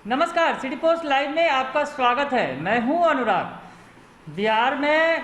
नमस्कार, city post live में आपका स्वागत है। मैं हूं अनुराग। बिहार में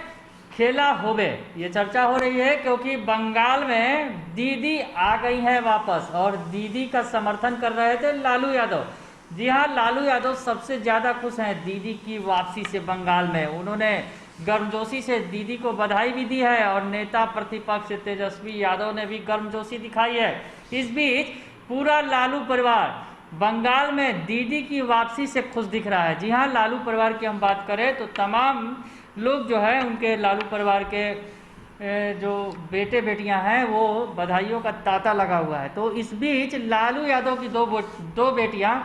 खेला होबे ये चर्चा हो रही है क्योंकि बंगाल में दीदी आ गई है वापस और दीदी का समर्थन कर रहे थे लालू यादव। जी हाँ, लालू यादव सबसे ज़्यादा खुश हैं दीदी की वापसी से बंगाल में। उन्होंने गर्मजोशी से दीदी को बधाई भी दी है और नेता प्रतिपक्ष तेजस्वी यादव ने भी गर्मजोशी दिखाई है। इस बीच पूरा लालू परिवार बंगाल में दीदी की वापसी से खुश दिख रहा है। जी हाँ, लालू परिवार की हम बात करें तो तमाम लोग जो है उनके लालू परिवार के जो बेटे बेटियां हैं वो बधाइयों का तांता लगा हुआ है। तो इस बीच लालू यादव की दो बेटियां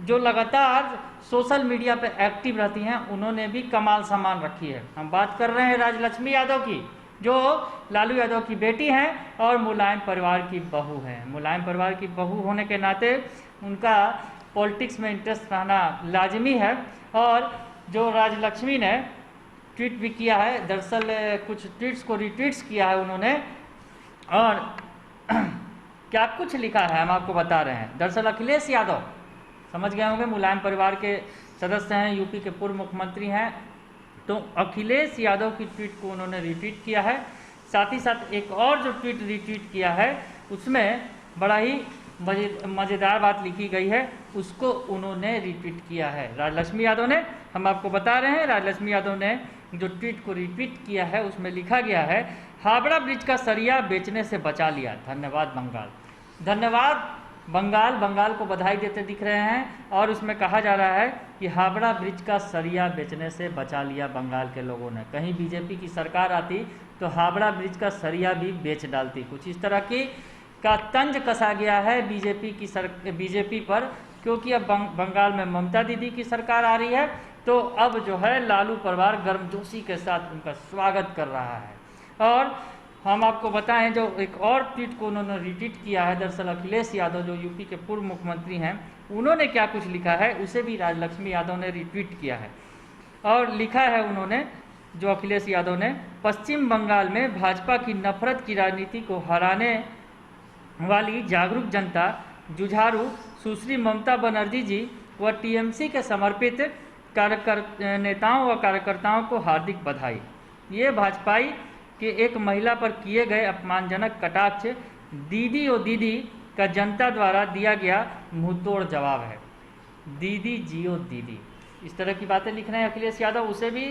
जो लगातार सोशल मीडिया पे एक्टिव रहती हैं, उन्होंने भी कमाल सामान रखी है। हम बात कर रहे हैं राजलक्ष्मी यादव की, जो लालू यादव की बेटी हैं और मुलायम परिवार की बहू हैं। मुलायम परिवार की बहू होने के नाते उनका पॉलिटिक्स में इंटरेस्ट रहना लाजमी है। और जो राजलक्ष्मी ने ट्वीट भी किया है, दरअसल कुछ ट्वीट्स को रिट्वीट्स किया है उन्होंने, और क्या कुछ लिखा है हम आपको बता रहे हैं। दरअसल अखिलेश यादव, समझ गए होंगे, मुलायम परिवार के सदस्य हैं, यूपी के पूर्व मुख्यमंत्री हैं। तो अखिलेश यादव की ट्वीट को उन्होंने रिट्वीट किया है। साथ ही साथ एक और जो ट्वीट रिट्वीट किया है उसमें बड़ा ही मज़ेदार बात लिखी गई है, उसको उन्होंने रिट्वीट किया है राजलक्ष्मी यादव ने। हम आपको बता रहे हैं, राजलक्ष्मी यादव ने जो ट्वीट को रिट्वीट किया है उसमें लिखा गया है, हावड़ा ब्रिज का सरिया बेचने से बचा लिया, धन्यवाद बंगाल। धन्यवाद बंगाल। बंगाल को बधाई देते दिख रहे हैं और उसमें कहा जा रहा है कि हावड़ा ब्रिज का सरिया बेचने से बचा लिया बंगाल के लोगों ने। कहीं बीजेपी की सरकार आती तो हावड़ा ब्रिज का सरिया भी बेच डालती। कुछ इस तरह की का तंज कसा गया है बीजेपी पर, क्योंकि अब बंगाल में ममता दीदी की सरकार आ रही है। तो अब जो है लालू परिवार गर्मजोशी के साथ उनका स्वागत कर रहा है। और हम आपको बताएं, जो एक और ट्वीट को उन्होंने रिट्वीट किया है, दरअसल अखिलेश यादव जो यूपी के पूर्व मुख्यमंत्री हैं, उन्होंने क्या कुछ लिखा है उसे भी राजलक्ष्मी यादव ने रिट्वीट किया है। और लिखा है उन्होंने, जो अखिलेश यादव ने, पश्चिम बंगाल में भाजपा की नफरत की राजनीति को हराने वाली जागरूक जनता, जुझारू सुश्री ममता बनर्जी जी व टीएमसी के समर्पित नेताओं व कार्यकर्ताओं को हार्दिक बधाई। ये भाजपाई कि एक महिला पर किए गए अपमानजनक कटाक्ष दीदी और दीदी का जनता द्वारा दिया गया मुंहतोड़ जवाब है। दीदी जियो दीदी, इस तरह की बातें लिख रहे हैं अखिलेश यादव। उसे भी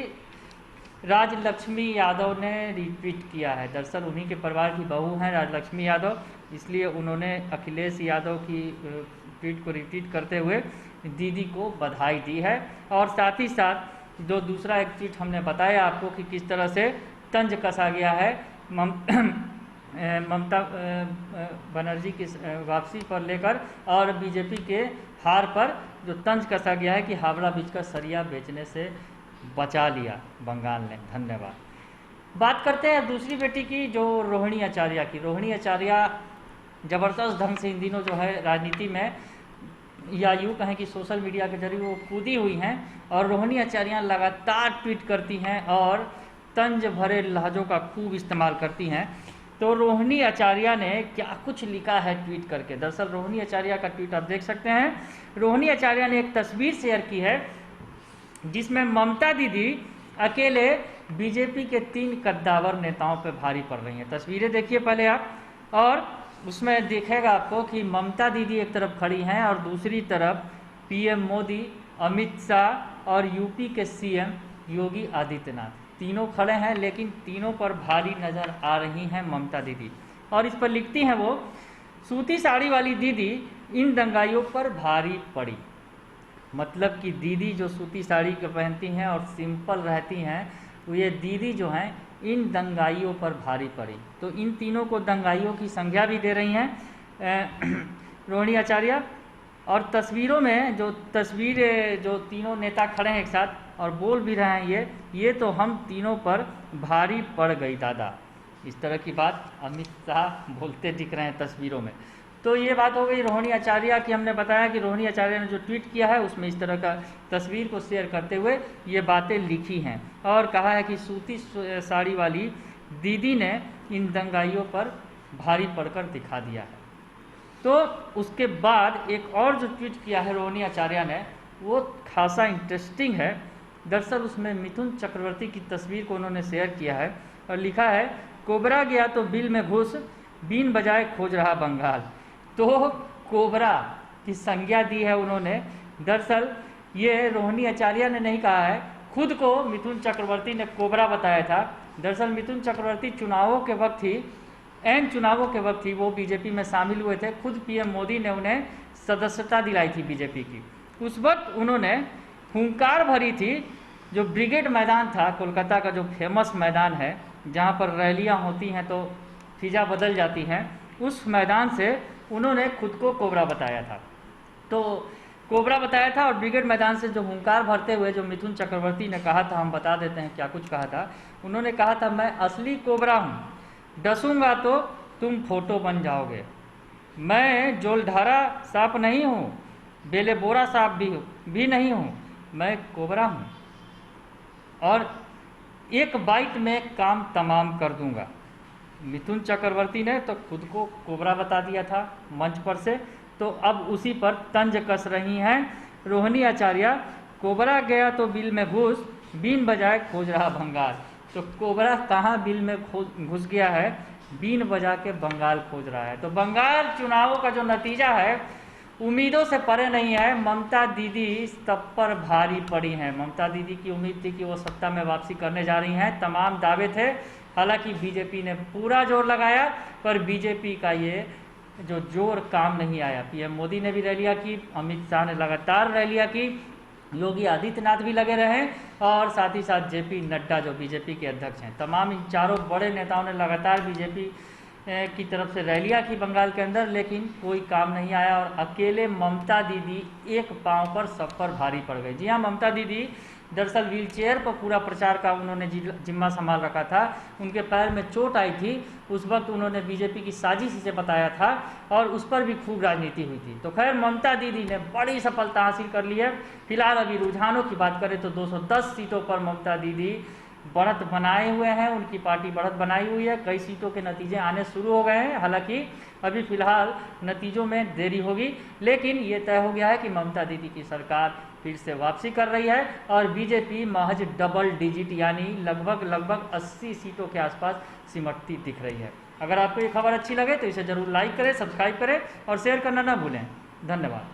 राजलक्ष्मी यादव ने रिट्वीट किया है। दरअसल उन्हीं के परिवार की बहू हैं राजलक्ष्मी यादव, इसलिए उन्होंने अखिलेश यादव की ट्वीट को रिट्वीट करते हुए दीदी को बधाई दी है। और साथ ही साथ जो दूसरा एक ट्वीट हमने बताया आपको कि किस तरह से तंज कसा गया है ममता बनर्जी की वापसी पर लेकर, और बीजेपी के हार पर जो तंज कसा गया है कि हावड़ा ब्रिज का सरिया बेचने से बचा लिया बंगाल ने, धन्यवाद। बात करते हैं दूसरी बेटी की, जो रोहिणी आचार्य की। रोहिणी आचार्य ज़बरदस्त ढंग से इन दिनों जो है राजनीति में, या यूँ कहें कि सोशल मीडिया के जरिए वो कूदी हुई हैं। और रोहिणी आचार्य लगातार ट्वीट करती हैं और तंज भरे लहजों का खूब इस्तेमाल करती हैं। तो रोहिणी आचार्य ने क्या कुछ लिखा है ट्वीट करके। दरअसल रोहिणी आचार्य का ट्वीट आप देख सकते हैं। रोहिणी आचार्य ने एक तस्वीर शेयर की है जिसमें ममता दीदी अकेले बीजेपी के 3 कद्दावर नेताओं पर भारी पड़ रही हैं। तस्वीरें देखिए पहले आप, और उसमें दिखेगा आपको कि ममता दीदी एक तरफ खड़ी हैं और दूसरी तरफ पीएम मोदी, अमित शाह और यूपी के सीएम योगी आदित्यनाथ, तीनों खड़े हैं, लेकिन तीनों पर भारी नज़र आ रही हैं ममता दीदी। और इस पर लिखती हैं वो, सूती साड़ी वाली दीदी इन दंगाइयों पर भारी पड़ी। मतलब कि दीदी जो सूती साड़ी को पहनती हैं और सिंपल रहती हैं, तो ये दीदी जो हैं इन दंगाइयों पर भारी पड़ी। तो इन तीनों को दंगाइयों की संज्ञा भी दे रही हैं रोहिणी आचार्य। और तस्वीरों में जो तस्वीरें, जो तीनों नेता खड़े हैं एक साथ और बोल भी रहे हैं, ये तो हम तीनों पर भारी पड़ गई दादा, इस तरह की बात अमित शाह बोलते दिख रहे हैं तस्वीरों में। तो ये बात हो गई रोहिणी आचार्य की। हमने बताया कि रोहिणी आचार्य ने जो ट्वीट किया है उसमें इस तरह का तस्वीर को शेयर करते हुए ये बातें लिखी हैं और कहा है कि सूती साड़ी वाली दीदी ने इन दंगाइयों पर भारी पड़कर दिखा दिया है। तो उसके बाद एक और जो ट्वीट किया है रोहिणी आचार्य ने, वो खासा इंटरेस्टिंग है। दरअसल उसमें मिथुन चक्रवर्ती की तस्वीर को उन्होंने शेयर किया है और लिखा है, कोबरा गया तो बिल में घुस, बीन बजाए खोज रहा बंगाल। तो कोबरा की संज्ञा दी है उन्होंने। दरअसल ये रोहिणी आचार्य ने नहीं कहा है, खुद को मिथुन चक्रवर्ती ने कोबरा बताया था। दरअसल मिथुन चक्रवर्ती चुनावों के वक्त ही, एन चुनावों के वक्त ही वो बीजेपी में शामिल हुए थे। खुद पीएम मोदी ने उन्हें सदस्यता दिलाई थी बीजेपी की। उस वक्त उन्होंने हुंकार भरी थी। जो ब्रिगेड मैदान था, कोलकाता का जो फेमस मैदान है जहाँ पर रैलियाँ होती हैं तो फिजा बदल जाती हैं, उस मैदान से उन्होंने खुद को कोबरा बताया था। तो कोबरा बताया था और ब्रिगेड मैदान से जो हुंकार भरते हुए जो मिथुन चक्रवर्ती ने कहा था, हम बता देते हैं क्या कुछ कहा था। उन्होंने कहा था, मैं असली कोबरा हूँ, डसूंगा तो तुम फोटो बन जाओगे। मैं जोलधारा सांप नहीं हूँ, बेले बोरा सांप भी नहीं हूँ, मैं कोबरा हूँ और एक बाइट में काम तमाम कर दूंगा। मिथुन चक्रवर्ती ने तो खुद को कोबरा बता दिया था मंच पर से, तो अब उसी पर तंज कस रही हैं रोहिणी आचार्य। कोबरा गया तो बिल में घुस, बीन बजाए खोज रहा बंगाल। तो कोबरा कहाँ बिल में घुस गया है, बीन बजा के बंगाल खोज रहा है। तो बंगाल चुनावों का जो नतीजा है उम्मीदों से परे नहीं है। ममता दीदी सब पर भारी पड़ी हैं। ममता दीदी की उम्मीद थी कि वो सत्ता में वापसी करने जा रही हैं, तमाम दावे थे। हालांकि बीजेपी ने पूरा जोर लगाया, पर बीजेपी का ये जो जोर काम नहीं आया। पीएम मोदी ने भी रैलियां की, अमित शाह ने लगातार रैलियां की, योगी आदित्यनाथ भी लगे रहे और साथ ही साथ जेपी नड्डा जो बीजेपी के अध्यक्ष हैं, तमाम इन चारों बड़े नेताओं ने लगातार बीजेपी की तरफ से रैलियां की बंगाल के अंदर, लेकिन कोई काम नहीं आया और अकेले ममता दीदी एक पांव पर सब पर भारी पड़ गई। जी हाँ, ममता दीदी दरअसल व्हील चेयर पर पूरा प्रचार का उन्होंने जिम्मा संभाल रखा था। उनके पैर में चोट आई थी, उस वक्त उन्होंने बीजेपी की साजिश इसे बताया था और उस पर भी खूब राजनीति हुई थी। तो खैर ममता दीदी ने बड़ी सफलता हासिल कर ली है। फिलहाल अभी रुझानों की बात करें तो 210 सीटों पर ममता दीदी बढ़त बनाए हुए हैं, उनकी पार्टी बढ़त बनाई हुई है। कई सीटों के नतीजे आने शुरू हो गए हैं, हालांकि अभी फिलहाल नतीजों में देरी होगी, लेकिन ये तय हो गया है कि ममता दीदी की सरकार फिर से वापसी कर रही है और बीजेपी महज डबल डिजिट यानी लगभग 80 सीटों के आसपास सिमटती दिख रही है। अगर आपको ये खबर अच्छी लगे तो इसे जरूर लाइक करें, सब्सक्राइब करें और शेयर करना ना भूलें। धन्यवाद।